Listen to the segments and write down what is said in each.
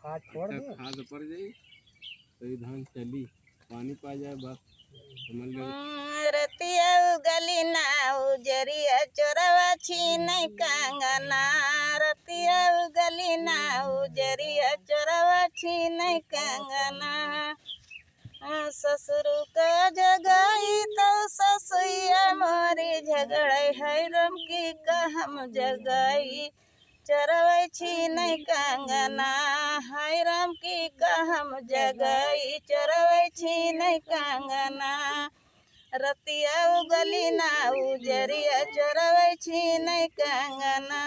खाद छोड़ दे। खाद पड़ जाई तो ये धान चली, पानी पा जाए बस समझ लो। रतिया उगली ना उजरिया चोरवा छीन कंगना, रतिया उगली ना उजरिया चोरवा छीन कंगना। ससुर का जगाई तो ससुया मोरी झगड़े है रम की कहम जगाई चरवै छीन कंगना, हाय राम की कहम जगाई चरवै छीन कंगना। रतिया उगली ना उजरिया चरवै छीन कंगना,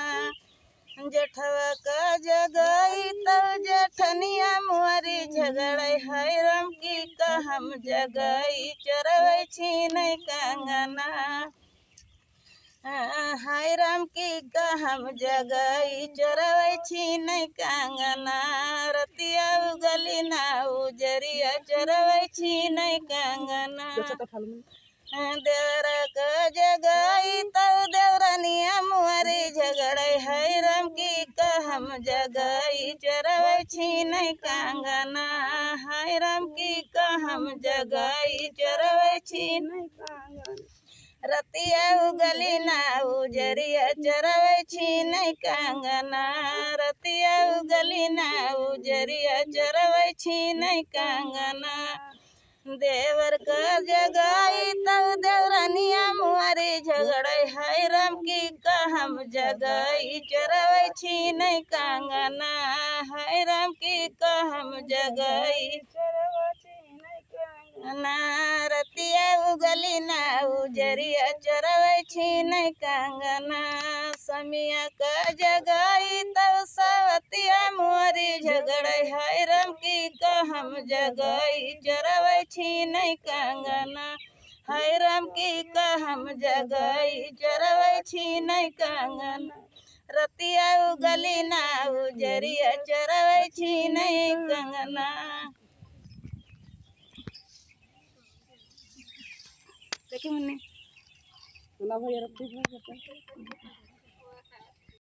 जेठवा का जगाई तो जेठनिया मोरी झगड़े है राम की कहम जगाई चरवै छीन कंगना। हाय राम की कहम जगाई चरवै छीन कंगना, रतिया उगली ना उजरिया चरवै छीन कंगना। देवर का जगाई तो देवरनिया मुहरी झगड़े है राम की कहम जगाई चरवै छीन कंगना, हाय राम की कहम जगाई चरवै छीन कंगना। रतिया उगली ना उजरिया चरवै छीन कंगना, रतिया उगली ना उजरिया चरवै छीन कंगना। देवर का जगाई तो देवरनिया मुहरी झगड़े है राम की कहम जगाई चरवै छीन कंगना, है राम की कहम जगाई चरवै छीन कंगना। रतिया उगली ना उजरिया चरवै छीन कंगना, समिया का जगाई तो सवतिया मोरी झगड़े है राम की कहम जगाई चरवै छीन कंगना, है राम की कहम जगाई चरवै छीन कंगना। रतिया उगली ना उजरिया चरवै छीन कंगना। देखिए मुन्ने सुना भैया रख दे।